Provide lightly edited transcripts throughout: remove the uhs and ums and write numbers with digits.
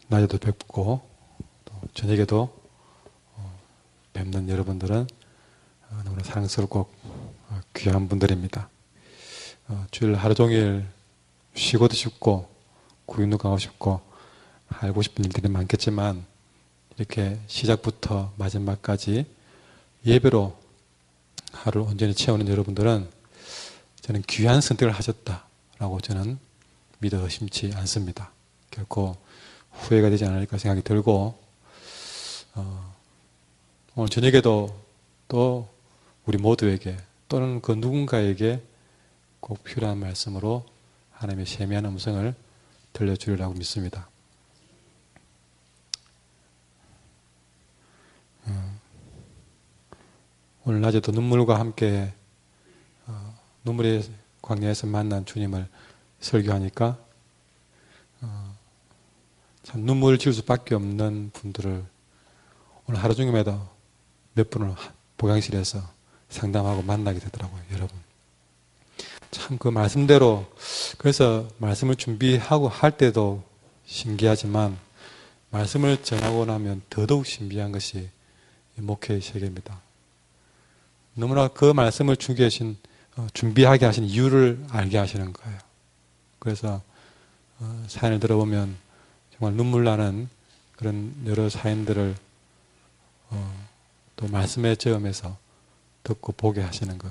낮에도 뵙고 또 저녁에도 뵙는 여러분들은 너무나 사랑스럽고 귀한 분들입니다. 주일 하루 종일 쉬고도 싶고 구경도 가고 싶고 알고 싶은 일들이 많겠지만 이렇게 시작부터 마지막까지 예배로 하루를 온전히 채우는 여러분들은 저는 귀한 선택을 하셨다라고 저는 믿어 의심치 않습니다. 결코 후회가 되지 않을까 생각이 들고 오늘 저녁에도 또 우리 모두에게 또는 그 누군가에게 꼭 필요한 말씀으로 하나님의 세미한 음성을 들려주리라고 믿습니다. 오늘 낮에도 눈물과 함께 눈물의 광야에서 만난 주님을 설교하니까 참 눈물을 지을 수밖에 없는 분들을 오늘 하루 종일마다 몇 분을 보양실에서 상담하고 만나게 되더라고요, 여러분. 참 그 말씀대로, 그래서 말씀을 준비하고 할 때도 신기하지만 말씀을 전하고 나면 더더욱 신비한 것이 목회의 세계입니다. 너무나 그 말씀을 준비하게 하신 이유를 알게 하시는 거예요. 그래서 사연을 들어보면 정말 눈물 나는 그런 여러 사연들을 또 말씀의 저음에서 듣고 보게 하시는 거.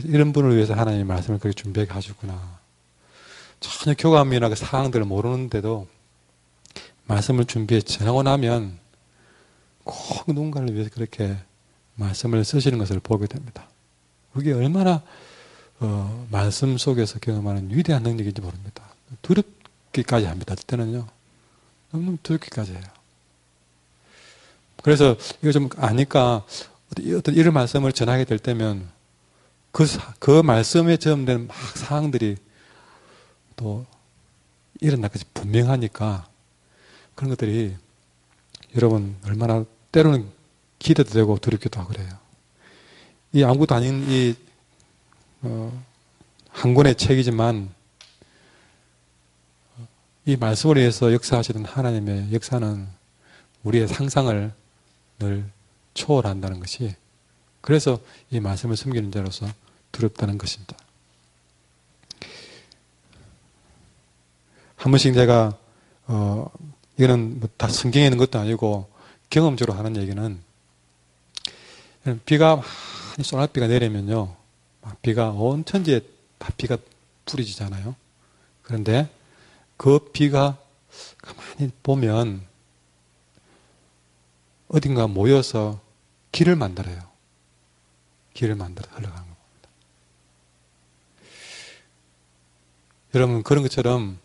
이런 분을 위해서 하나님이 말씀을 그렇게 준비해 가지구나. 전혀 교감이나 그 사항들을 모르는데도 말씀을 준비해 전하고 나면 꼭 누군가를 위해서 그렇게 말씀을 쓰시는 것을 보게 됩니다. 그게 얼마나 말씀 속에서 경험하는 위대한 능력인지 모릅니다. 두렵기까지 합니다. 그때는요. 너무 두렵기까지 해요. 그래서 이거 좀 아니까 어떤 이런 말씀을 전하게 될 때면 그 말씀에 저음된 막 사항들이 또 일어날 것이 분명하니까 그런 것들이 여러분 얼마나 때로는 기대도 되고 두렵기도 하고 그래요. 이 아무것도 아닌 한 권의 책이지만 이 말씀을 위해서 역사하시는 하나님의 역사는 우리의 상상을 늘 초월한다는 것이, 그래서 이 말씀을 숨기는 자로서 두렵다는 것입니다. 한 번씩 제가 이거는 뭐 다 성경에 있는 것도 아니고 경험적으로 하는 얘기는, 비가 많이 쏘나비가 내리면요, 비가 온 천지에 다 비가 뿌리지잖아요. 그런데 그 비가 가만히 보면 어딘가 모여서 길을 만들어요. 길을 만들어 흘러가는 겁니다. 여러분, 그런 것처럼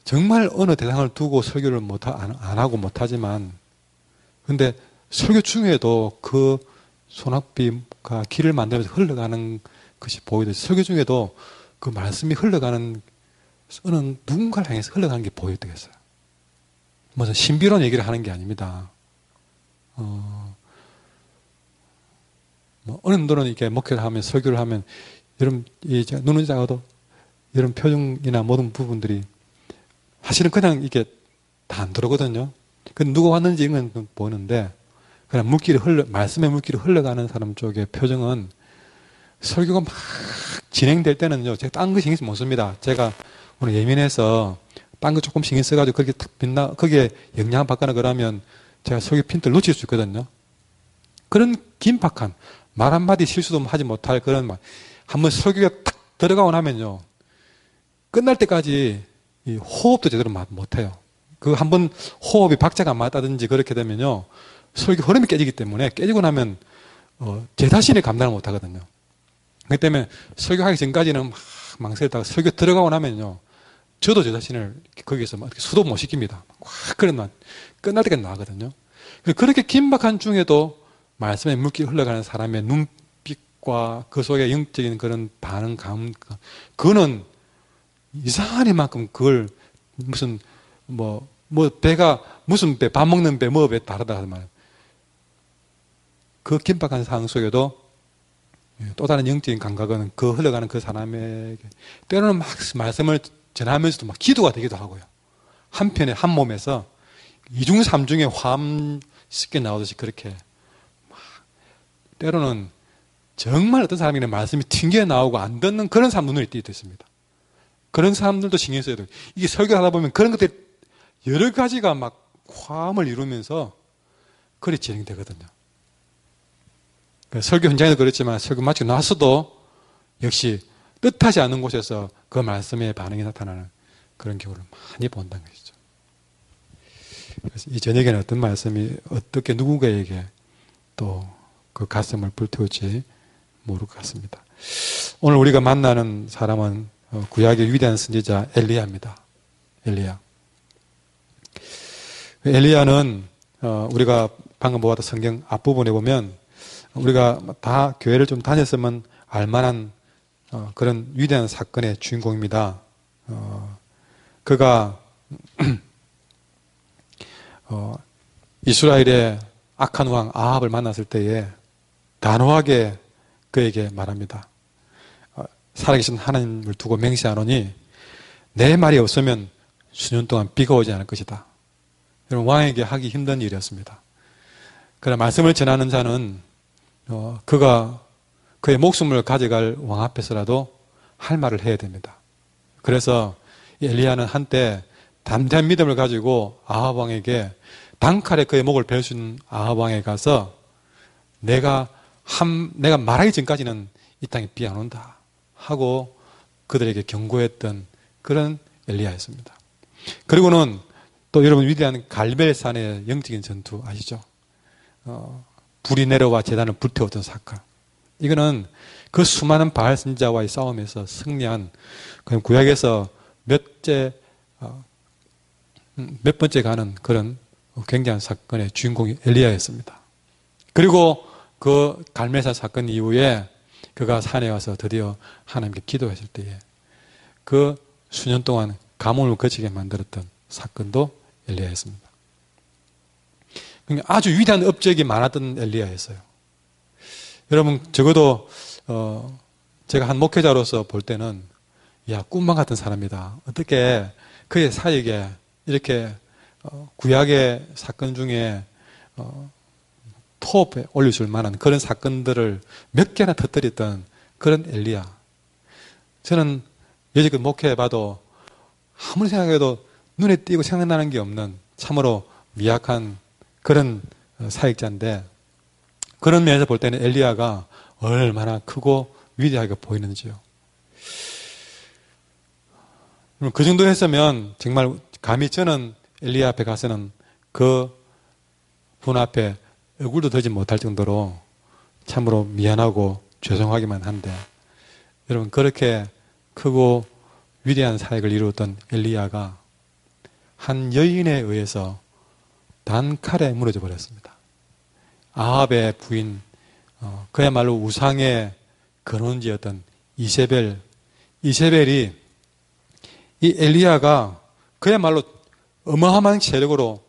정말 어느 대상을 두고 설교를 안 하고 못하지만, 근데 설교 중에도 그 소낙비가 길을 만들면서 흘러가는 것이 보이듯이 설교 중에도 그 말씀이 흘러가는, 어느 누군가를 향해서 흘러가는 게 보여되겠어요. 무슨 신비로운 얘기를 하는 게 아닙니다. 어느 정도는 이렇게 목회를 하면, 설교를 하면, 여러분, 눈은 작아도 이런 표정이나 모든 부분들이 사실은 그냥 이게 다 안 들어오거든요. 누가 왔는지 이런 건 보이는데, 그냥 말씀의 물길이 흘러가는 사람 쪽의 표정은 설교가 막 진행될 때는요, 제가 딴 거 신경 못 씁니다. 제가 오늘 예민해서 딴 거 조금 신경 써가지고 그렇게 탁 거기에 영향을 받거나 그러면 제가 설교 핀트를 놓칠 수 있거든요. 그런 긴박한, 말 한마디 실수도 하지 못할 그런 말. 한번 설교가 탁 들어가고 나면요, 끝날 때까지 이 호흡도 제대로 못해요. 그 한번 호흡이 박자가 안 맞다든지 그렇게 되면요, 설교 흐름이 깨지기 때문에, 깨지고 나면 제 자신이 감당을 못하거든요. 그렇기 때문에 설교하기 전까지는 막 망설였다가 설교 들어가고 나면요, 저도 제 자신을 거기에서 막 수도 못 시킵니다. 확 그런 말 끝날 때까지 나가거든요. 그렇게 긴박한 중에도 말씀의 물길이 흘러가는 사람의 눈빛과 그 속에 영적인 그런 반응, 그거는 이상한 이만큼 그걸 무슨 배가 무슨 배, 밥 먹는 배, 뭐 배 다르다 하는 말. 그 긴박한 상황 속에도 또 다른 영적인 감각은 그 흘러가는 그 사람에게 때로는 막 말씀을 전하면서도 막 기도가 되기도 하고요. 한편에 한 몸에서 이중 삼중의 화음 쉽게 나오듯이 그렇게 막 때로는 정말 어떤 사람에게는 말씀이 튕겨 나오고 안 듣는 그런 사람 눈을 띄게 있습니다. 그런 사람들도 신경 써야 돼요. 이게 설교를 하다 보면 그런 것들이 여러 가지가 막 화음을 이루면서 그리 진행되거든요. 설교 현장에도 그렇지만 설교 마치고 나서도 역시 뜻하지 않은 곳에서 그 말씀의 반응이 나타나는 그런 경우를 많이 본다는 것이죠. 그래서 이 저녁에는 어떤 말씀이 어떻게 누군가에게 또 그 가슴을 불태울지 모를 것 같습니다. 오늘 우리가 만나는 사람은 구약의 위대한 선지자 엘리야입니다. 엘리야는 우리가 방금 보았던 성경 앞부분에 보면 우리가 다 교회를 좀 다녔으면 알만한 그런 위대한 사건의 주인공입니다. 그가 이스라엘의 악한 왕 아합을 만났을 때에 단호하게 그에게 말합니다. 살아계신 하나님을 두고 맹세하노니 내 말이 없으면 수년 동안 비가 오지 않을 것이다. 여러분, 왕에게 하기 힘든 일이었습니다. 그러나 말씀을 전하는 자는 그가 그의 목숨을 가져갈 왕 앞에서라도 할 말을 해야 됩니다. 그래서 엘리야는 한때 담대한 믿음을 가지고 아합 왕에게 단칼에 그의 목을 베어 준 아합 왕에 가서 내가 말하기 전까지는 이 땅에 비 안 온다 하고 그들에게 경고했던 그런 엘리야였습니다. 그리고는 또 여러분 위대한 갈멜산의 영적인 전투 아시죠? 불이 내려와 제단을 불태웠던 사건. 이거는 그 수많은 바알 선지자와의 싸움에서 승리한 구약에서 몇 번째 가는 그런 굉장한 사건의 주인공이 엘리야였습니다. 그리고 그 갈멜산 사건 이후에 그가 산에 와서 드디어 하나님께 기도했을 때에 그 수년 동안 가뭄을 거치게 만들었던 사건도 엘리야였습니다. 아주 위대한 업적이 많았던 엘리야였어요. 여러분, 적어도 제가 한 목회자로서 볼 때는 꿈만 같은 사람이다. 어떻게 그의 사역에 이렇게 구약의 사건 중에 톱에 올려줄 만한 그런 사건들을 몇 개나 터뜨렸던 그런 엘리야. 저는 여지껏 목회해봐도 아무리 생각해도 눈에 띄고 생각나는 게 없는 참으로 미약한 그런 사역자인데 그런 면에서 볼 때는 엘리야가 얼마나 크고 위대하게 보이는지요. 그 정도 했으면 정말 감히 저는 엘리야 앞에 가서는 그 분 앞에 얼굴도 들지 못할 정도로 참으로 미안하고 죄송하기만 한데 여러분 그렇게 크고 위대한 사역을 이루었던 엘리야가 한 여인에 의해서 단칼에 무너져 버렸습니다. 아합의 부인, 그야말로 우상의 근원지였던 이세벨이 이 엘리야가 그야말로 어마어마한 세력으로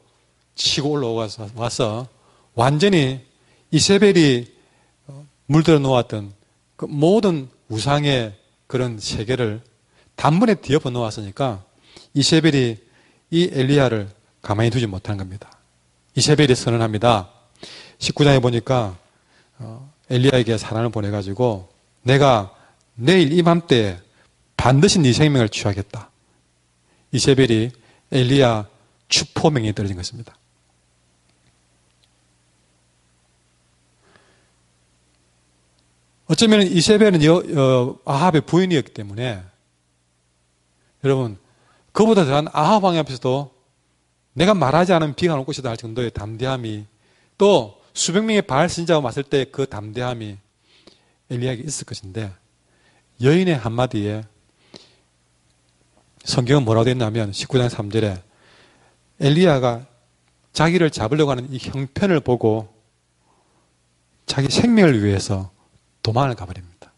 치고 올라와서 완전히 이세벨이 물들어 놓았던 그 모든 우상의 그런 세계를 단번에 뒤엎어 놓았으니까 이세벨이 이 엘리야를 가만히 두지 못한 겁니다. 이세벨이 선언합니다. 19장에 보니까 엘리야에게 사람을 보내가지고 내가 내일 이맘때에 반드시 네 생명을 취하겠다. 이세벨이 엘리야 추포명이 떨어진 것입니다. 어쩌면 이세벨은 아합의 부인이었기 때문에 여러분 그보다 더한 아합 왕 앞에서도 내가 말하지 않으면 비가 올 것이다 할 정도의 담대함이 또 수백 명의 바알 선지자가 왔을 때 그 담대함이 엘리야에게 있을 것인데 여인의 한마디에 성경은 뭐라고 되어 있냐면 19장 3절에 엘리야가 자기를 잡으려고 하는 이 형편을 보고 자기 생명을 위해서 도망을 가버립니다.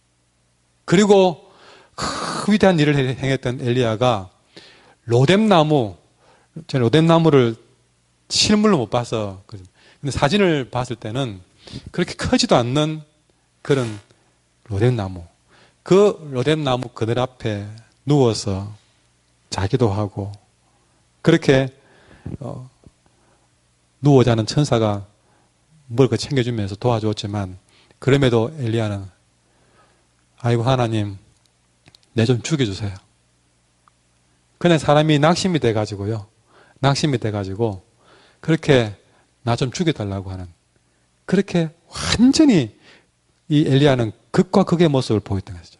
그리고 그 위대한 일을 행했던 엘리야가 로뎀나무를 실물로 못 봐서 근데 사진을 봤을 때는 그렇게 크지도 않는 그런 로뎀나무 그 로뎀나무 그늘 앞에 누워서 자기도 하고 그렇게 누워 자는 천사가 뭘 챙겨주면서 도와주었지만 그럼에도 엘리야는 아이고 하나님 내 좀 죽여주세요. 그냥 사람이 낙심이 돼가지고요. 낙심이 돼가지고 그렇게 나 좀 죽여달라고 하는 그렇게 완전히 이 엘리야는 극과 극의 모습을 보였던 것이죠.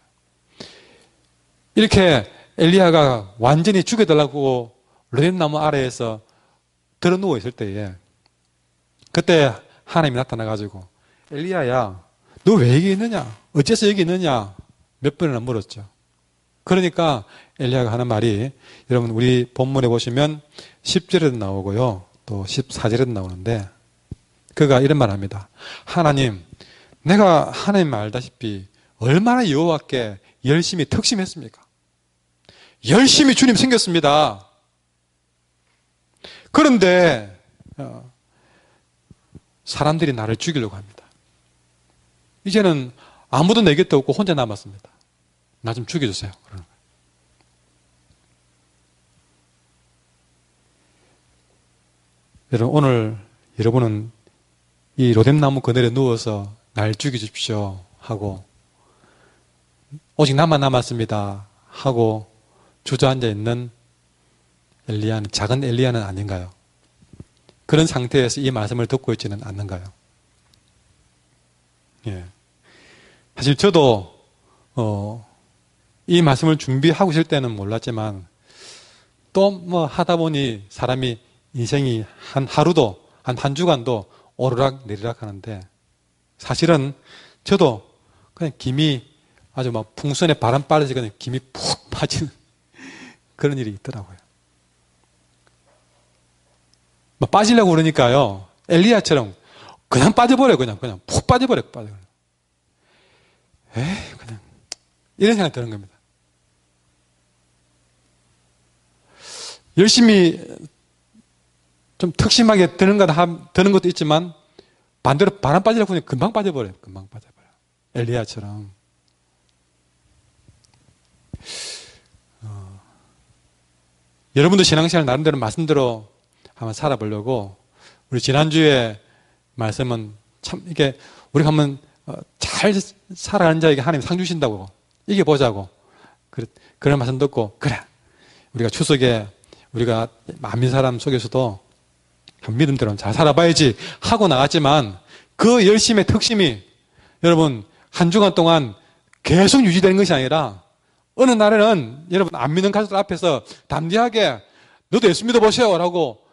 이렇게 엘리야가 완전히 죽여달라고 르뎀나무 아래에서 들어 누워 있을 때에 그때 하나님이 나타나가지고 엘리야야 너 왜 여기 있느냐? 어째서 여기 있느냐? 몇 번이나 물었죠. 그러니까 엘리야가 하는 말이 여러분 우리 본문에 보시면 10절에도 나오고요. 또 14절에도 나오는데 그가 이런 말 합니다. 하나님 내가 하나님 알다시피 얼마나 여호와께 열심히 특심했습니까? 열심히 주님 생겼습니다. 그런데 사람들이 나를 죽이려고 합니다. 이제는 아무도 내 곁에 없고 혼자 남았습니다. 나 좀 죽여주세요. 그러는 거예요. 여러분 오늘 여러분은 이 로뎀나무 그늘에 누워서 날 죽여주십시오 하고 오직 나만 남았습니다 하고 주저앉아 있는 엘리야는 작은 엘리야는 아닌가요? 그런 상태에서 이 말씀을 듣고 있지는 않는가요? 예. 사실 저도 이 말씀을 준비하고 있을 때는 몰랐지만 또 뭐 하다 보니 사람이 인생이 한 하루도 한 주간도 오르락 내리락 하는데 사실은 저도 그냥 김이 아주 막 풍선에 바람 빠르지거나 김이 푹 빠지는 그런 일이 있더라고요. 막 빠지려고 그러니까요. 엘리야처럼 그냥 빠져버려 그냥 푹 빠져버려. 에이 그냥 이런 생각이 드는 겁니다. 열심히 좀 특심하게 드는 것도 있지만 반대로 바람 빠지려고 하면 금방 빠져버려요. 엘리야처럼. 여러분도 신앙생활 나름대로 말씀대로 한번 살아보려고 우리 지난주에 말씀은 참 이게 우리가 한번 잘 살아가는 자에게 하나님 상 주신다고 이겨보자고 그런 말씀 듣고 그래 우리가 추석에 우리가 만민 사람 속에서도 믿음대로 잘 살아봐야지 하고 나갔지만 그 열심의 특심이 여러분 한 주간 동안 계속 유지되는 것이 아니라 어느 날에는 여러분 안 믿는 가족들 앞에서 담대하게 너도 예수 믿어보세요 라고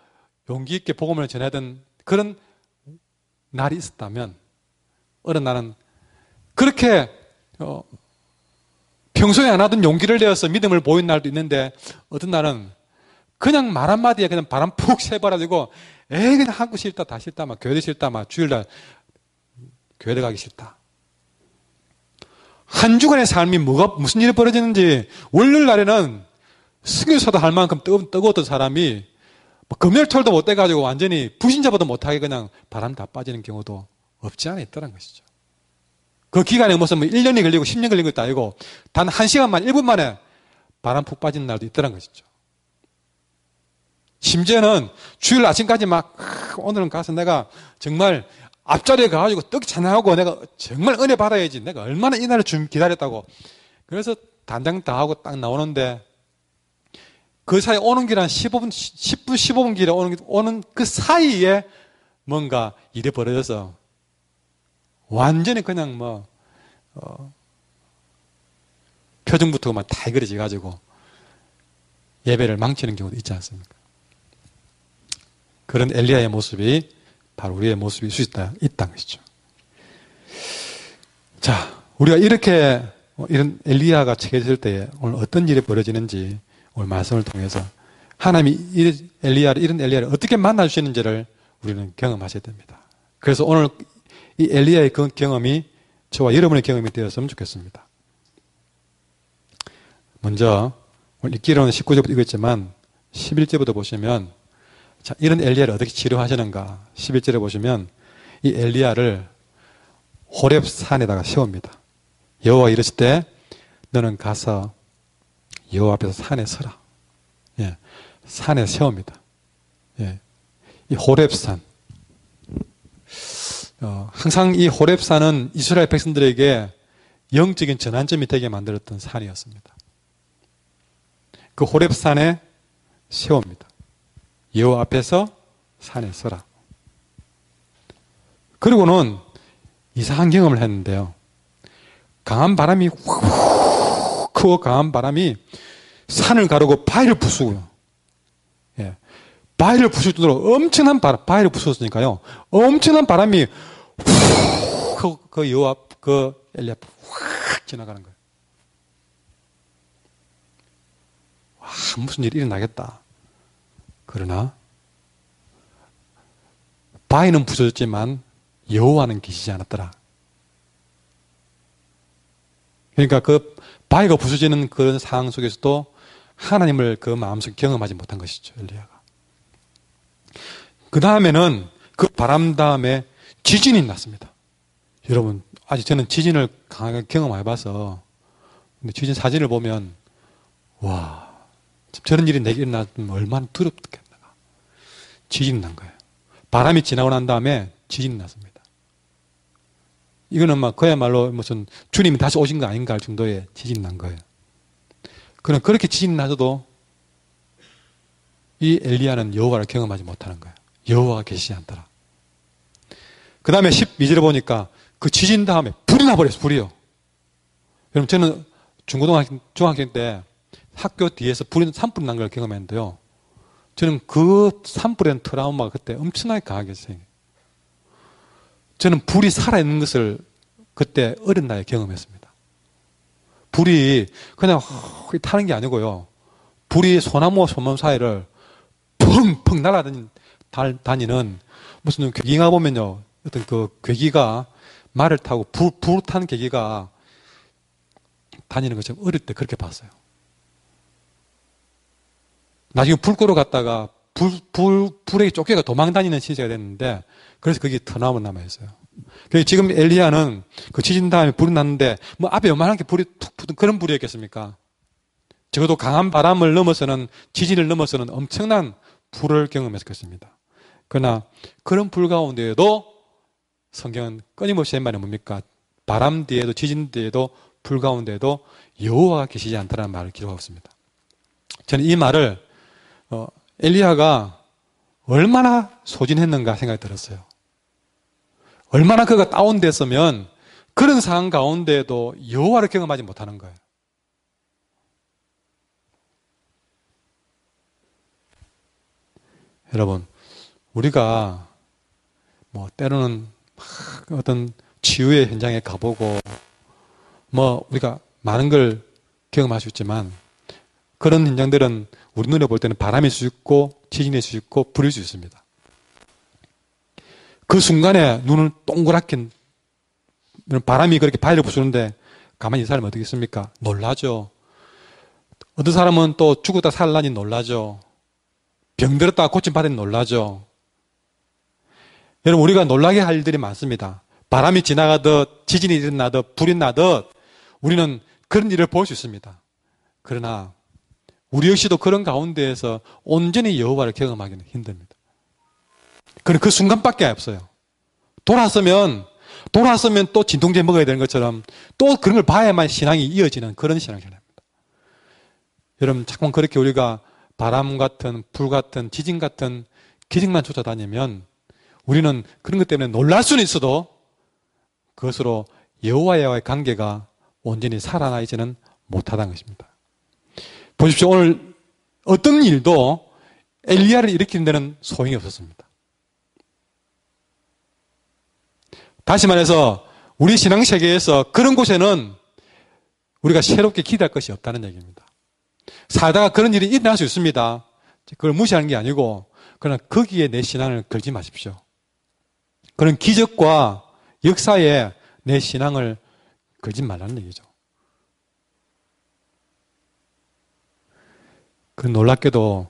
용기 있게 복음을 전하던 그런 날이 있었다면 어느 날은 그렇게 평소에 안 하던 용기를 내어서 믿음을 보인 날도 있는데 어떤 날은 그냥 말 한마디에 그냥 바람 푹 새버려가지고 에이 그냥 하고 싫다 다 싫다 막 교회도 싫다 막 주일날 교회도 가기 싫다. 한 주간의 삶이 무슨 일이 벌어지는지 월요일 날에는 승유사도 할 만큼 뜨거웠던 사람이 금요일철도 못 돼가지고 완전히 부신자보다 못하게 그냥 바람 다 빠지는 경우도 없지 않아 있더란 것이죠. 그 기간에 무슨 1년이 걸리고 10년 걸린 것도 아니고 단 1시간만 1분 만에 바람 푹 빠지는 날도 있더란 것이죠. 심지어는 주일 아침까지 막 오늘은 가서 내가 정말 앞자리에 가가지고 떡 찬양하고 내가 정말 은혜 받아야지 내가 얼마나 이 날을 기다렸다고 그래서 단장 다 하고 딱 나오는데 그 사이에 오는 길 한 10분 15분 길에 오는 그 사이에 뭔가 일이 벌어져서 완전히 그냥 표정부터 막 다 그려져 가지고 예배를 망치는 경우도 있지 않습니까? 그런 엘리야의 모습이 바로 우리의 모습일 수 있다는 것이죠. 자, 우리가 이런 엘리야가 처해질 때에 오늘 어떤 일이 벌어지는지 오늘 말씀을 통해서 하나님이 이런 엘리야를 어떻게 만나주시는지를 우리는 경험하셔야 됩니다. 그래서 오늘 이 엘리야의 그 경험이 저와 여러분의 경험이 되었으면 좋겠습니다. 먼저 오늘 읽기로는 19절부터 읽었지만 11절부터 보시면 자, 이런 엘리야를 어떻게 치료하시는가 11절에 보시면 이 엘리야를 호렙 산에다가 세웁니다. 여호와 이르실 때 너는 가서 여호와 앞에서 산에 서라. 예. 산에 세웁니다. 예. 이 호렙산. 항상 이 호렙산은 이스라엘 백성들에게 영적인 전환점이 되게 만들었던 산이었습니다. 그 호렙산에 세웁니다. 여호와 앞에서 산에 서라. 그리고는 이상한 경험을 했는데요. 강한 바람이 훅 크고 강한 바람이 산을 가르고 바위를 부수고요. 예. 바위를 부술 정도로 엄청난 바람, 바위를 부수었으니까요. 엄청난 바람이 훅 그 여호와 그 엘리 앞 확 지나가는 거예요. 와, 무슨 일이 일어나겠다. 그러나 바위는 부서졌지만 여호와는 계시지 않았더라. 그러니까 그 바위가 부서지는 그런 상황 속에서도 하나님을 그 마음속에 경험하지 못한 것이죠, 엘리야가. 그 다음에는 그 바람 다음에 지진이 났습니다. 여러분, 아직 저는 지진을 강하게 경험해봐서, 근데 지진 사진을 보면, 와, 저런 일이 내게 일어나면 얼마나 두렵겠나. 지진이 난 거예요. 바람이 지나고 난 다음에 지진이 났습니다. 이거는 막 그야말로 무슨 주님이 다시 오신 거 아닌가 할 정도의 지진이 난 거예요. 그럼 그렇게 지진이 나서도 이 엘리야는 여호와를 경험하지 못하는 거예요. 여호와가 계시지 않더라. 그 다음에 12절에 보니까 그 지진 다음에 불이 나버렸어요. 불이요. 여러분 저는 중학생 때 학교 뒤에서 불이 산불이 난 걸 경험했는데요. 저는 그 산불에 대한 트라우마가 그때 엄청나게 강하게 있어요. 저는 불이 살아있는 것을 그때 어린 나이에 경험했습니다. 불이 그냥 타는 게 아니고요. 불이 소나무와 소나무 사이를 펑펑 날아다니는 무슨 괴기가 보면요. 어떤 그 괴기가 말을 타고 불 타는 괴기가 다니는 것처럼 어릴 때 그렇게 봤어요. 나중에 불 끄러 갔다가 불에 쫓겨가 도망 다니는 시대가 됐는데 그래서 거기 트라우마 남아있어요. 지금 엘리야는 그 지진 다음에 불이 났는데 뭐 앞에 요만한 게 불이 툭 붙은 그런 불이었겠습니까? 적어도 강한 바람을 넘어서는 지진을 넘어서는 엄청난 불을 경험했겠습니다. 그러나 그런 불 가운데에도 성경은 끊임없이 한 말이 뭡니까? 바람 뒤에도 지진 뒤에도 불 가운데에도 여호와가 계시지 않다는 말을 기록하고 있습니다. 저는 이 말을 엘리야가 얼마나 소진했는가 생각이 들었어요. 얼마나 그가 다운됐으면 그런 상황 가운데에도 여호와를 경험하지 못하는 거예요. 여러분, 우리가 뭐 때로는 어떤 치유의 현장에 가보고 뭐 우리가 많은 걸 경험할 수 있지만 그런 현장들은 우리 눈에 볼 때는 바람일 수 있고 지진일 수 있고 불일 수 있습니다. 그 순간에 눈을 동그랗게 바람이 그렇게 바위를 부수는데 가만히 이 사람이 어떻게 있습니까? 놀라죠. 어떤 사람은 또 죽었다 살라니 놀라죠. 병들었다가 고침받으니 놀라죠. 여러분 우리가 놀라게 할 일들이 많습니다. 바람이 지나가듯 지진이 일어나듯 불이 나듯 우리는 그런 일을 볼 수 있습니다. 그러나 우리 역시도 그런 가운데에서 온전히 여호와를 경험하기는 힘듭니다. 그건 그 순간밖에 없어요. 돌아서면 또 진통제 먹어야 되는 것처럼 또 그런 걸 봐야만 신앙이 이어지는 그런 신앙생활입니다. 여러분 자꾸 그렇게 우리가 바람 같은 불 같은 지진 같은 기적만 쫓아다니면 우리는 그런 것 때문에 놀랄 수는 있어도 그것으로 여호와와의 관계가 온전히 살아나 있지는 못하다는 것입니다. 보십시오. 오늘 어떤 일도 엘리야를 일으키는 데는 소용이 없었습니다. 다시 말해서 우리 신앙세계에서 그런 곳에는 우리가 새롭게 기대할 것이 없다는 얘기입니다. 살다가 그런 일이 일어날 수 있습니다. 그걸 무시하는 게 아니고 그러나 거기에 내 신앙을 걸지 마십시오. 그런 기적과 역사에 내 신앙을 걸지 말라는 얘기죠. 그 놀랍게도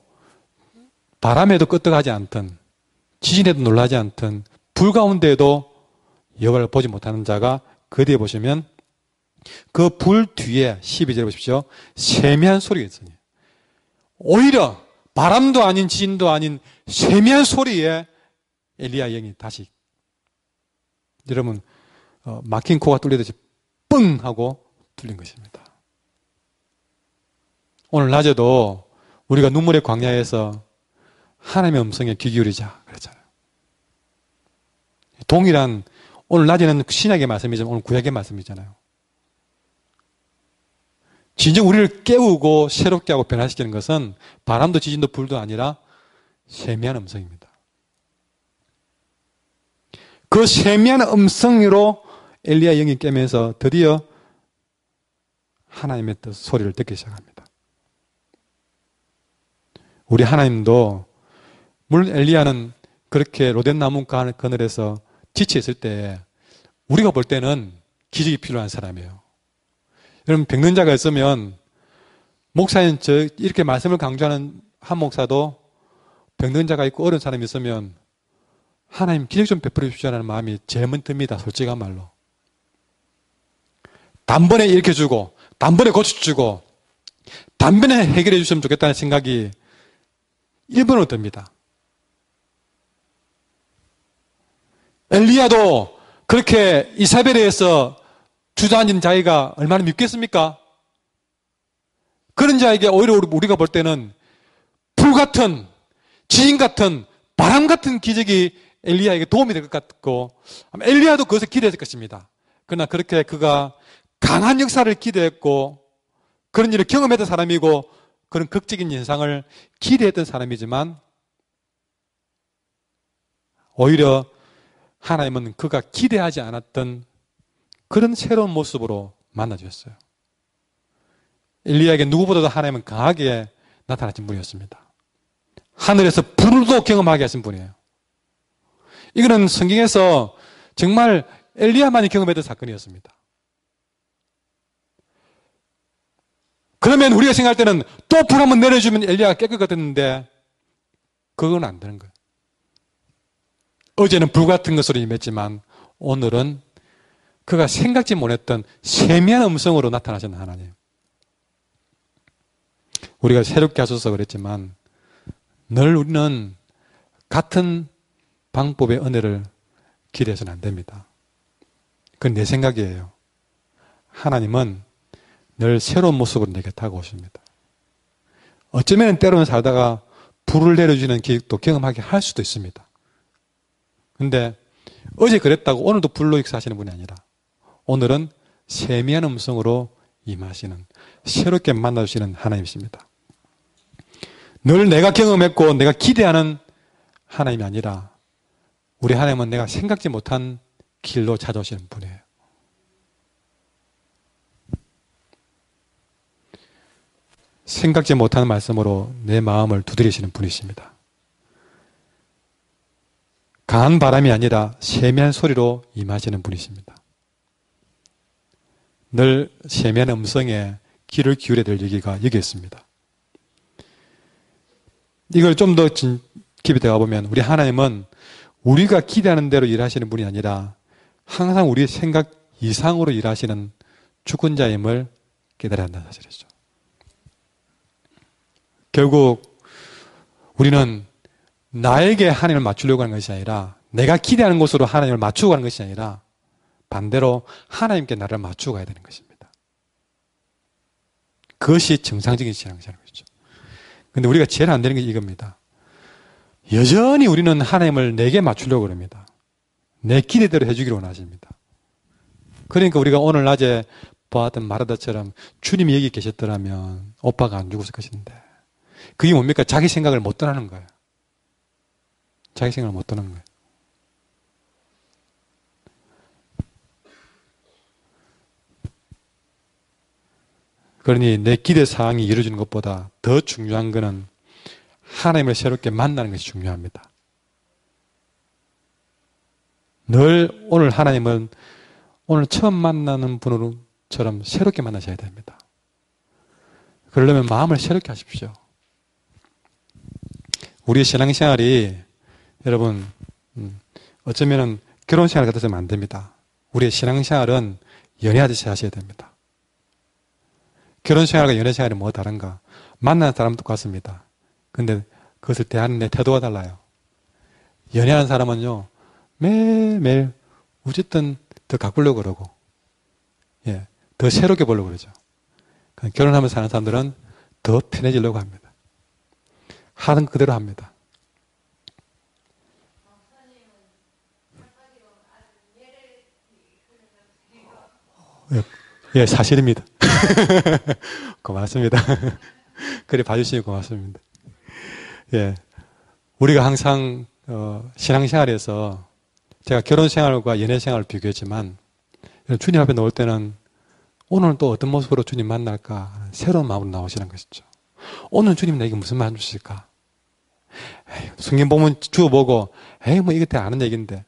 바람에도 끄떡하지 않던 지진에도 놀라지 않던 불 가운데에도 여호와를 보지 못하는 자가 그 뒤에 보시면 그 불 뒤에 12절에 보십시오. 세미한 소리가 있으니 오히려 바람도 아닌 지진도 아닌 세미한 소리에 엘리야 영이 다시 여러분 막힌 코가 뚫리듯이 뻥 하고 뚫린 것입니다. 오늘 낮에도 우리가 눈물의 광야에서 하나님의 음성에 귀 기울이자 그랬잖아요. 동일한 오늘 낮에는 신약의 말씀이지만 오늘 구약의 말씀이잖아요. 진정 우리를 깨우고 새롭게 하고 변화시키는 것은 바람도 지진도 불도 아니라 세미한 음성입니다. 그 세미한 음성으로 엘리야 영이 깨면서 드디어 하나님의 뜻 소리를 듣기 시작합니다. 우리 하나님도 물론 엘리야는 그렇게 로덴 나무 그늘에서 지쳐 있을 때 우리가 볼 때는 기적이 필요한 사람이에요. 여러분 백능자가 있으면 목사님 이렇게 말씀을 강조하는 한 목사도 백능자가 있고 어려운 사람이 있으면 하나님 기적 좀 베풀어 주십시오라는 마음이 제일 먼저 듭니다. 솔직한 말로. 단번에 일으켜주고 단번에 고쳐주고 단번에 해결해 주시면 좋겠다는 생각이 1번으로 듭니다. 엘리야도 그렇게 이사벨에서 주저앉은 자기가 얼마나 믿겠습니까? 그런 자에게 오히려 우리가 볼 때는 불같은 지진 같은 바람 같은 기적이 엘리야에게 도움이 될 것 같고 엘리야도 그것을 기대했을 것입니다. 그러나 그렇게 그가 강한 역사를 기대했고 그런 일을 경험했던 사람이고 그런 극적인 현상을 기대했던 사람이지만 오히려 하나님은 그가 기대하지 않았던 그런 새로운 모습으로 만나주셨어요. 엘리야에게 누구보다도 하나님은 강하게 나타나신 분이었습니다. 하늘에서 불도 경험하게 하신 분이에요. 이거는 성경에서 정말 엘리야만이 경험했던 사건이었습니다. 그러면 우리가 생각할 때는 또 불 한번 내려주면 엘리야가 깨끗 같았는데 그건 안 되는 거예요. 어제는 불 같은 것으로 임했지만 오늘은 그가 생각지 못했던 세미한 음성으로 나타나셨는 하나님. 우리가 새롭게 하셔서 그랬지만 늘 우리는 같은 방법의 은혜를 기대해서는 안 됩니다. 그건 내 생각이에요. 하나님은 늘 새로운 모습으로 내게 다가오십니다. 어쩌면 때로는 살다가 불을 내려주는 기적도 경험하게 할 수도 있습니다. 근데 어제 그랬다고 오늘도 불로 역사하시는 분이 아니라 오늘은 세미한 음성으로 임하시는 새롭게 만나주시는 하나님이십니다. 늘 내가 경험했고 내가 기대하는 하나님이 아니라 우리 하나님은 내가 생각지 못한 길로 찾아오시는 분이에요. 생각지 못한 말씀으로 내 마음을 두드리시는 분이십니다. 강한 바람이 아니라 세미한 소리로 임하시는 분이십니다. 늘 세미한 음성에 귀를 기울여야 될 얘기가 여기 있습니다. 이걸 좀 더 깊이 들어가 보면 우리 하나님은 우리가 기대하는 대로 일하시는 분이 아니라 항상 우리의 생각 이상으로 일하시는 주권자임을 깨달아야 한다는 사실이죠. 결국 우리는 나에게 하나님을 맞추려고 하는 것이 아니라 내가 기대하는 곳으로 하나님을 맞추고 가는 것이 아니라 반대로 하나님께 나를 맞추고 가야 되는 것입니다. 그것이 정상적인 신앙생활이죠. 그런데 우리가 제일 안 되는 게 이겁니다. 여전히 우리는 하나님을 내게 맞추려고 합니다. 내 기대대로 해주기를 원하십니다. 그러니까 우리가 오늘 낮에 보았던 마르다처럼 주님이 여기 계셨더라면 오빠가 안 죽었을 것인데 그게 뭡니까? 자기 생각을 못 떠나는 거예요. 자기 생각을 못 떠나는 거예요. 그러니 내 기대 사항이 이루어지는 것보다 더 중요한 것은 하나님을 새롭게 만나는 것이 중요합니다. 늘 오늘 하나님은 오늘 처음 만나는 분처럼 새롭게 만나셔야 됩니다. 그러려면 마음을 새롭게 하십시오. 우리의 신앙생활이 여러분 어쩌면 결혼생활 같아서는 안 됩니다. 우리의 신앙생활은 연애하듯이 하셔야 됩니다. 결혼생활과 연애생활이 뭐가 다른가? 만나는 사람은 똑같습니다. 근데 그것을 대하는 내 태도가 달라요. 연애하는 사람은요, 매일매일 어쨌든 더 가꾸려고 그러고, 예, 더 새롭게 보려고 그러죠. 결혼하면서 사는 사람들은 더 편해지려고 합니다. 하는 그대로 합니다. 예, 예, 사실입니다. 고맙습니다. 그래 봐주시니 고맙습니다. 예, 우리가 항상 신앙생활에서 제가 결혼생활과 연애생활을 비교했지만 주님 앞에 나올 때는 오늘은 또 어떤 모습으로 주님 만날까 하는 새로운 마음으로 나오시는 것이죠. 오늘 주님 내게 무슨 말씀 주실까? 성경 보면 주어보고 에이 뭐 이거 다 아는 얘기인데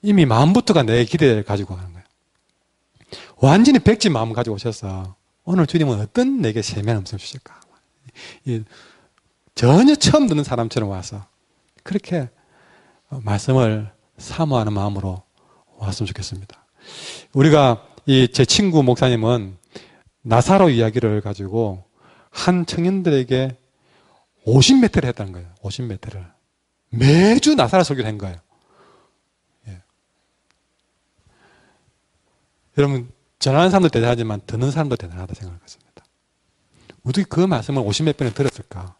이미 마음부터가 내 기대를 가지고 가는 거예요. 완전히 백지 마음 가지고 오셔서 오늘 주님은 어떤 내게 세미한 음성을 주실까? 전혀 처음 듣는 사람처럼 와서 그렇게 말씀을 사모하는 마음으로 왔으면 좋겠습니다. 우리가 제 친구 목사님은 나사로 이야기를 가지고 한 청년들에게 50매트를 했다는 거예요. 50매트를. 매주 나사로 설교를 한 거예요. 예. 여러분, 전하는 사람도 대단하지만 듣는 사람도 대단하다 생각했습니다. 어떻게 그 말씀을 50몇 번을 들었을까?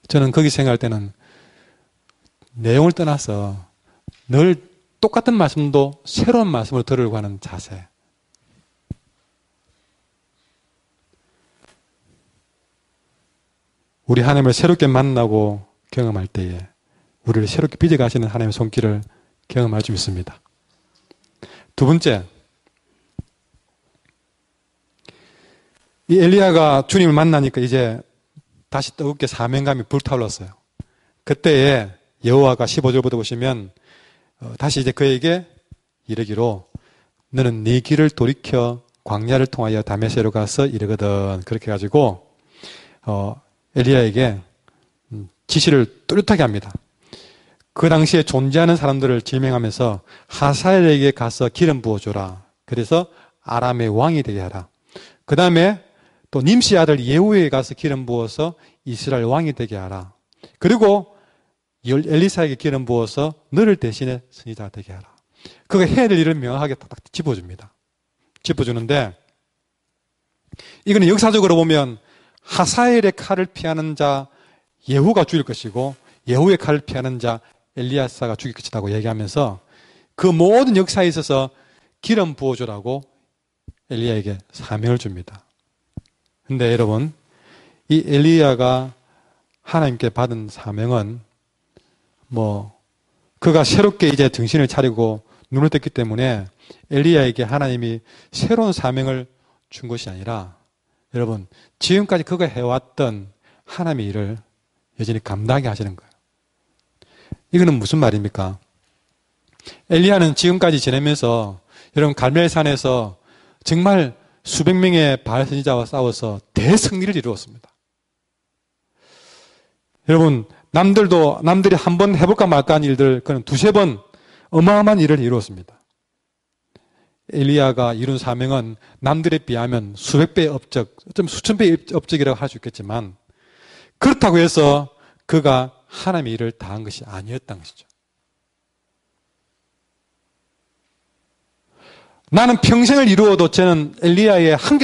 저는 거기 생각할 때는 내용을 떠나서 늘 똑같은 말씀도 새로운 말씀을 들으려고 하는 자세. 우리 하나님을 새롭게 만나고 경험할 때에 우리를 새롭게 빚어가시는 하나님의 손길을 경험할 수 있습니다. 두 번째, 이 엘리야가 주님을 만나니까 이제 다시 뜨겁게 사명감이 불타올랐어요. 그때에 여호와가 15절부터 보시면 다시 이제 그에게 이르기로 너는 네 길을 돌이켜 광야를 통하여 다메섹으로 가서 이르거든. 그렇게 해가지고 엘리야에게 지시를 뚜렷하게 합니다. 그 당시에 존재하는 사람들을 지명하면서 하사엘에게 가서 기름 부어줘라. 그래서 아람의 왕이 되게 하라. 그 다음에 또 님시 아들 예후에 가서 기름 부어서 이스라엘 왕이 되게 하라. 그리고 엘리사에게 기름 부어서 너를 대신해 선지자가 되게 하라. 그가 해야 될 일을 명확하게 딱 짚어줍니다. 짚어주는데 이거는 역사적으로 보면 하사엘의 칼을 피하는 자 예후가 죽일 것이고 예후의 칼을 피하는 자 엘리야사가 죽일 것이라고 얘기하면서 그 모든 역사에 있어서 기름 부어주라고 엘리야에게 사명을 줍니다. 근데 여러분, 이 엘리야가 하나님께 받은 사명은 그가 새롭게 이제 정신을 차리고 눈을 떴기 때문에 엘리야에게 하나님이 새로운 사명을 준 것이 아니라 여러분, 지금까지 그가 해왔던 하나님의 일을 여전히 감당하게 하시는 거예요. 이거는 무슨 말입니까? 엘리야는 지금까지 지내면서 여러분 갈멜산에서 정말 수백 명의 바알 선지자와 싸워서 대승리를 이루었습니다. 여러분 남들이 한 번 해볼까 말까 한 일들 그는 두세 번 어마어마한 일을 이루었습니다. 엘리야가 이룬 사명은 남들에 비하면 수백 배의 업적, 좀 수천 배의 업적이라고 할 수 있겠지만 그렇다고 해서 그가 하나님의 일을 다한 것이 아니었다는 것이죠. 나는 평생을 이루어도 저는 엘리야의 한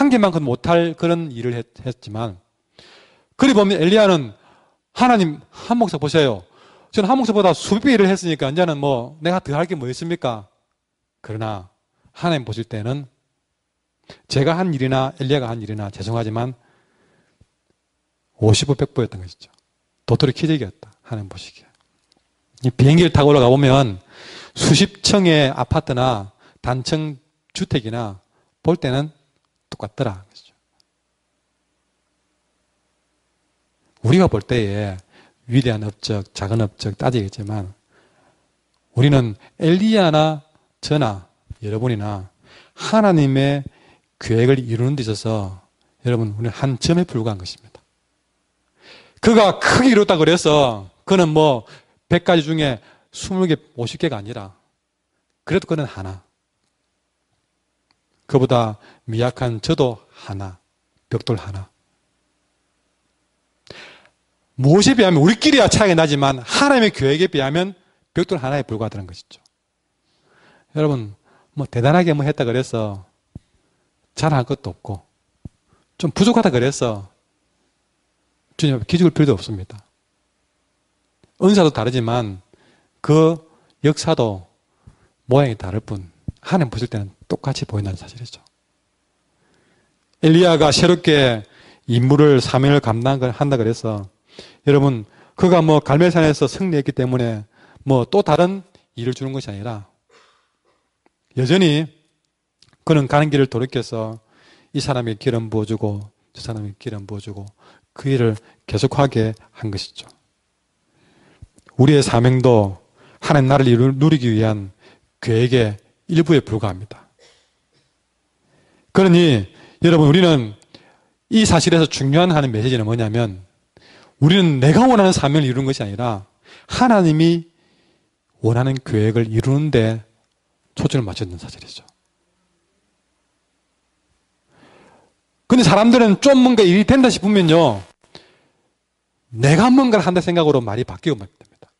개만큼 못할 그런 일을 했지만 그리 보면 엘리야는 하나님 한 목사 보세요. 저는 한 목사보다 수백 배 일을 했으니까 이제는 내가 더 할 게 뭐 있습니까? 그러나 하나님 보실 때는 제가 한 일이나 엘리야가 한 일이나 죄송하지만 50보 100보였던 것이죠. 도토리 키재기였다. 하나님 보시기에. 이 비행기를 타고 올라가 보면 수십 층의 아파트나 단층 주택이나 볼 때는 똑같더라. 우리가 볼 때에 위대한 업적, 작은 업적 따지겠지만 우리는 엘리야나 저나 여러분이나 하나님의 계획을 이루는 데 있어서 여러분 우리는 한 점에 불과한 것입니다. 그가 크게 이뤘다고 그래서 그는 100가지 중에 20개, 50개가 아니라 그래도 그는 하나. 그보다 미약한 저도 하나. 벽돌 하나. 무엇에 비하면 우리끼리야 차이가 나지만 하나님의 계획에 비하면 벽돌 하나에 불과하다는 것이죠. 여러분, 뭐 대단하게 뭐 했다 그래서 잘할 것도 없고 좀 부족하다 그래서 주님 앞에 기죽을 필요도 없습니다. 은사도 다르지만 그 역사도 모양이 다를 뿐 하나님 보실 때는 똑같이 보인다는 사실이죠. 엘리야가 새롭게 임무를 사명을 감당한다 그래서 여러분 그가 뭐 갈멜산에서 승리했기 때문에 뭐 또 다른 일을 주는 것이 아니라 여전히 그는 가는 길을 돌이켜서 이 사람에게 기름 부어주고 저 사람에게 기름 부어주고 그 일을 계속하게 한 것이죠. 우리의 사명도 하나님 나라를 누리기 위한 계획의 일부에 불과합니다. 그러니 여러분 우리는 이 사실에서 중요한 하는 메시지는 뭐냐면 우리는 내가 원하는 사명을 이루는 것이 아니라 하나님이 원하는 계획을 이루는데 초점을 맞췄는 사실이죠. 근데 사람들은 좀 뭔가 일이 된다 싶으면요 내가 뭔가를 한다 생각으로 말이 바뀌고 말 됩니다.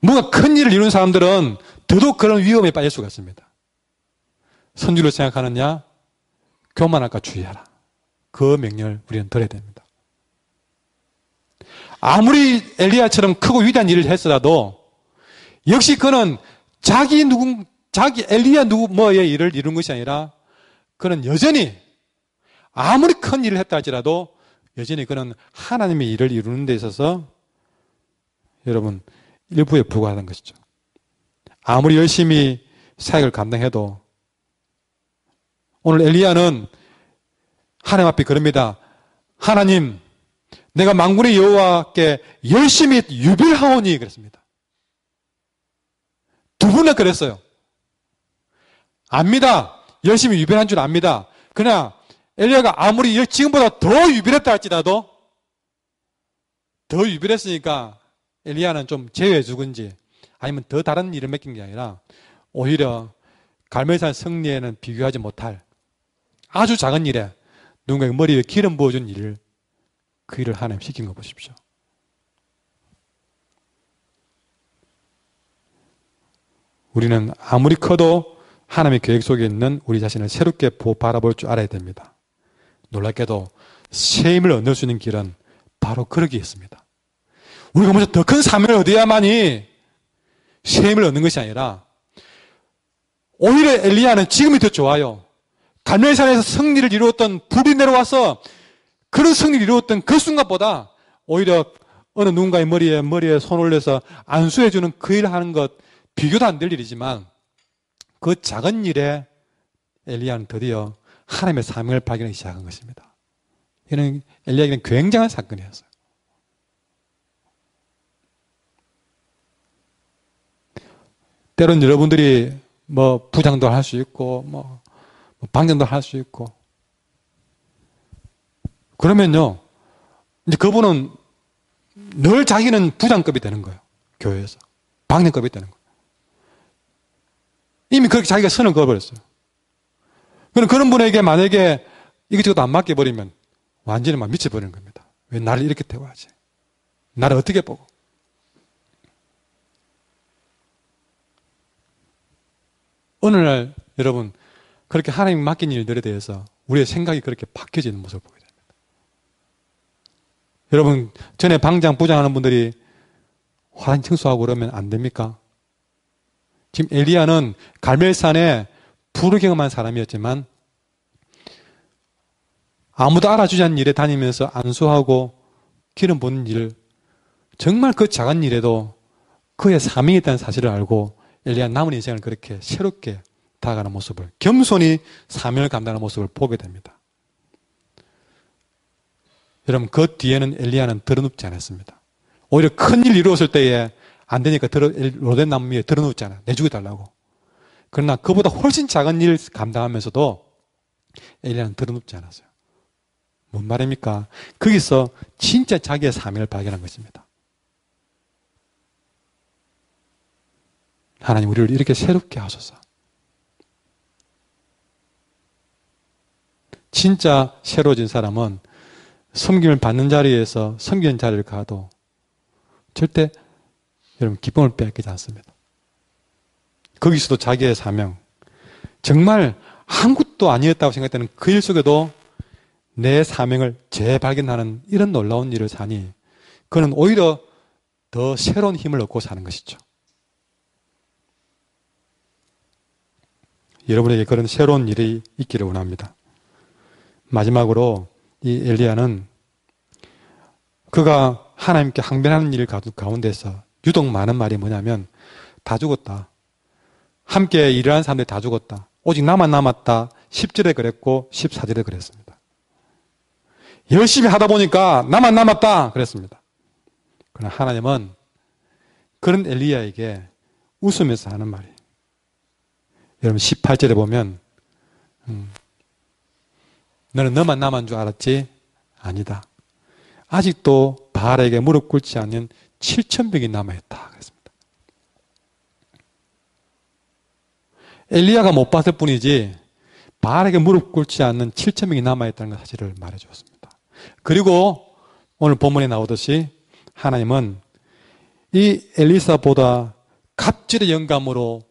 뭔가 큰 일을 이루는 사람들은 더더욱 그런 위험에 빠질 수가 있습니다. 선주를 생각하느냐 교만할까 주의하라. 그 명령을 우리는 들어야 됩니다. 아무리 엘리야처럼 크고 위대한 일을 했어도 역시 그는 자기 엘리야 뭐의 일을 이룬 것이 아니라 그는 여전히 아무리 큰 일을 했다 할지라도 여전히 그는 하나님의 일을 이루는 데 있어서 여러분 일부에 불과하는 것이죠. 아무리 열심히 사역을 감당해도 오늘 엘리야는 하나님 앞에 그럽니다. 하나님, 내가 만군의 여호와께 열심히 유별하오니 그랬습니다. 두 번이나 그랬어요. 압니다. 열심히 유별한 줄 압니다. 그러나 엘리야가 아무리 지금보다 더 유별했다 할지라도 더 유별했으니까 엘리야는 좀 제외해 주건지 아니면 더 다른 일을 맡긴 게 아니라 오히려 갈멜산 승리에는 비교하지 못할 아주 작은 일에 누군가의 머리에 기름 부어준 일을 그 일을 하나님 시킨 거 보십시오. 우리는 아무리 커도 하나님의 계획 속에 있는 우리 자신을 새롭게 바라볼 줄 알아야 됩니다. 놀랍게도 새 힘을 얻을 수 있는 길은 바로 그러기에 있습니다. 우리가 먼저 더 큰 사명을 얻어야만이 새 힘을 얻는 것이 아니라 오히려 엘리야는 지금이 더 좋아요. 갈멜산에서 승리를 이루었던 불이 내려와서 그런 승리를 이루었던 그 순간보다 오히려 어느 누군가의 머리에 손 올려서 안수해주는 그 일을 하는 것 비교도 안 될 일이지만 그 작은 일에 엘리야는 드디어 하나님의 사명을 발견하기 시작한 것입니다. 이는 엘리야에게는 굉장한 사건이었어요. 때론 여러분들이 뭐 부장도 할 수 있고 뭐 방장도 할 수 있고 그러면요 이제 그분은 늘 자기는 부장급이 되는 거예요. 교회에서 방장급이 되는 거예요. 이미 그렇게 자기가 선을 그어버렸어요. 그런 분에게 만약에 이것저것 안 맡겨버리면 완전히 막 미쳐버리는 겁니다. 왜 나를 이렇게 대우하지? 나를 어떻게 보고? 어느 날 여러분 그렇게 하나님 맡긴 일들에 대해서 우리의 생각이 그렇게 바뀌어지는 모습을 보게 됩니다. 여러분 전에 방장, 부장하는 분들이 화단 청소하고 그러면 안 됩니까? 지금 엘리야는 갈멜산에 불을 경험한 사람이었지만 아무도 알아주지 않는 일에 다니면서 안수하고 기름 붓는 일 정말 그 작은 일에도 그의 사명이 있다는 사실을 알고 엘리야 남은 인생을 그렇게 새롭게 다가가는 모습을 겸손히 사명을 감당하는 모습을 보게 됩니다. 여러분 그 뒤에는 엘리야는 드러눕지 않았습니다. 오히려 큰 일 이루었을 때에 안 되니까 로덴 나무 위에 드러눕지 않아. 내주고 달라고. 그러나 그보다 훨씬 작은 일 감당하면서도 엘리야는 드러눕지 않았어요. 뭔 말입니까? 거기서 진짜 자기의 사명을 발견한 것입니다. 하나님 우리를 이렇게 새롭게 하소서. 진짜 새로워진 사람은 섬김을 받는 자리에서 섬기는 자리를 가도 절대 여러분 기쁨을 빼앗기지 않습니다. 거기서도 자기의 사명, 정말 아무것도 아니었다고 생각되는 그 일 속에도 내 사명을 재발견하는 이런 놀라운 일을 사니 그는 오히려 더 새로운 힘을 얻고 사는 것이죠. 여러분에게 그런 새로운 일이 있기를 원합니다. 마지막으로 이 엘리야는 그가 하나님께 항변하는 일 가운데서 유독 많은 말이 뭐냐면 다 죽었다. 함께 일하는 사람들이 다 죽었다. 오직 나만 남았다. 10절에 그랬고 14절에 그랬습니다. 열심히 하다 보니까 나만 남았다 그랬습니다. 그러나 하나님은 그런 엘리야에게 웃으면서 하는 말이에요. 여러분 18절에 보면 너는 너만 남은 줄 알았지? 아니다. 아직도 바알에게 무릎 꿇지 않는 7,000명이 남아있다 그랬습니다. 엘리야가 못 봤을 뿐이지 바알에게 무릎 꿇지 않는 7,000명이 남아있다는 사실을 말해주었습니다. 그리고 오늘 본문에 나오듯이 하나님은 이 엘리사보다 갑절의 영감으로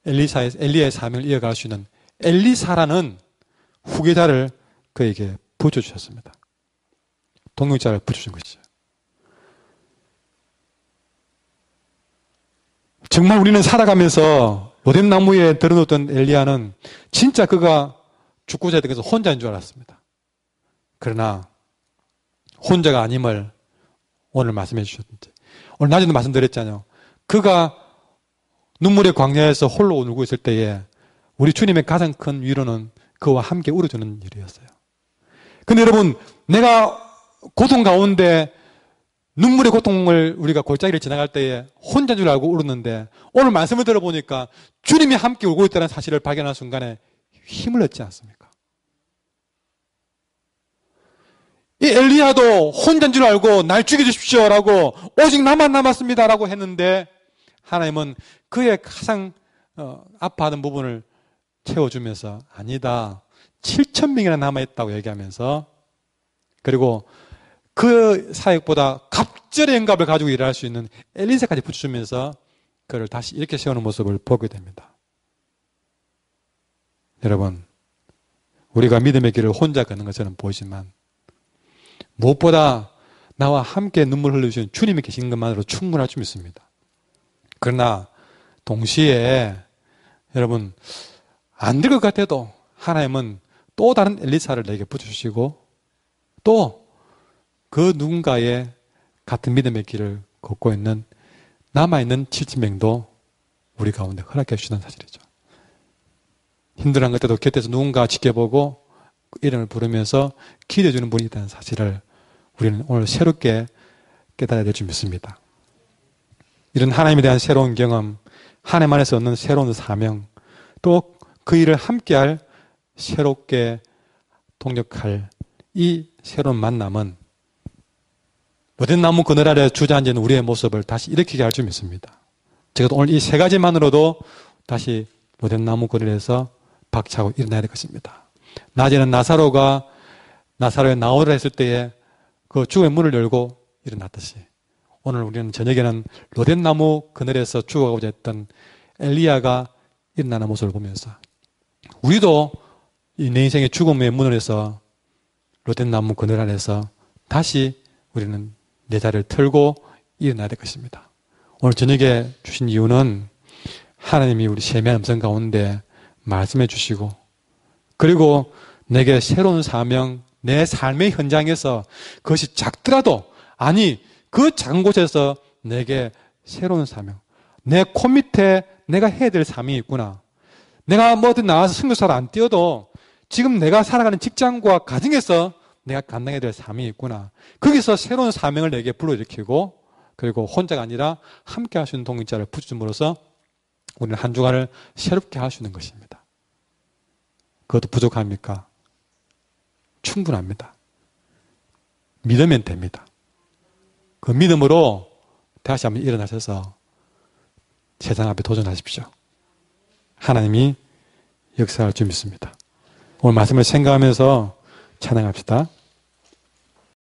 엘리야의 사명을 이어갈 수 있는 엘리사라는 후계자를 그에게 붙여주셨습니다. 동역자를 붙여준 것이죠. 정말 우리는 살아가면서 로뎀나무에 들어놓던 엘리야는 진짜 그가 죽고자 했던 것은 혼자인 줄 알았습니다. 그러나 혼자가 아님을 오늘 말씀해 주셨는데 오늘 낮에도 말씀드렸잖아요. 그가 눈물의 광야에서 홀로 울고 있을 때에 우리 주님의 가장 큰 위로는 그와 함께 울어주는 일이었어요. 근데 여러분, 내가 고통 가운데 눈물의 고통을 우리가 골짜기를 지나갈 때에 혼자인 줄 알고 울었는데 오늘 말씀을 들어보니까 주님이 함께 울고 있다는 사실을 발견한 순간에 힘을 얻지 않습니까? 이 엘리야도 혼자인 줄 알고 날 죽여주십시오 라고 오직 나만 남았습니다 라고 했는데 하나님은 그의 가장 아파하는 부분을 채워주면서 아니다. 7,000명이나 남아있다고 얘기하면서 그리고 그 사역보다 갑절의 영감을 가지고 일할 수 있는 엘리사까지 붙여주면서 그를 다시 이렇게 세우는 모습을 보게 됩니다. 여러분, 우리가 믿음의 길을 혼자 걷는 것처럼 보이지만 무엇보다 나와 함께 눈물 흘려주시는 주님이 계신 것만으로 충분할 줄 믿습니다. 그러나 동시에 여러분 안 될 것 같아도 하나님은 또 다른 엘리사를 내게 붙여주시고 또 그 누군가의 같은 믿음의 길을 걷고 있는 남아있는 7,000명도 우리 가운데 허락해 주시는 사실이죠. 힘들한 것 때도 곁에서 누군가 지켜보고 이름을 부르면서 기대해 주는 분이 있다는 사실을 우리는 오늘 새롭게 깨달아야 될 줄 믿습니다. 이런 하나님에 대한 새로운 경험, 하나님 안에서 얻는 새로운 사명, 또 그 일을 함께할 새롭게 동력할 이 새로운 만남은 로뎀나무 그늘 아래 주저앉은 우리의 모습을 다시 일으키게 할 줄 믿습니다. 제가 오늘 이 세 가지만으로도 다시 로뎀나무 그늘에서 박차고 일어나야 될 것입니다. 낮에는 나사로의 나오라 했을 때에 그 죽음의 문을 열고 일어났듯이 오늘 우리는 저녁에는 로뎀나무 그늘에서 죽어가고자 했던 엘리야가 일어나는 모습을 보면서 우리도 내 인생의 죽음의 문을 해서 로뎀나무 그늘 안에서 다시 우리는 내 자리를 털고 일어나야 될 것입니다. 오늘 저녁에 주신 이유는 하나님이 우리 세미한 음성 가운데 말씀해 주시고 그리고 내게 새로운 사명, 내 삶의 현장에서 그것이 작더라도 아니 그 작은 곳에서 내게 새로운 사명, 내 코 밑에 내가 해야 될 사명이 있구나. 내가 뭐 어디 나와서 선교사를 안 뛰어도 지금 내가 살아가는 직장과 가정에서 내가 감당해야 될 사명이 있구나. 거기서 새로운 사명을 내게 불러일으키고 그리고 혼자가 아니라 함께 할 수 있는 동역자를 붙임으로써 우리는 한 주간을 새롭게 할 수 있는 것입니다. 그것도 부족합니까? 충분합니다. 믿으면 됩니다. 그 믿음으로 다시 한번 일어나셔서 세상 앞에 도전하십시오. 하나님이 역사할 줄 믿습니다. 오늘 말씀을 생각하면서 찬양합시다.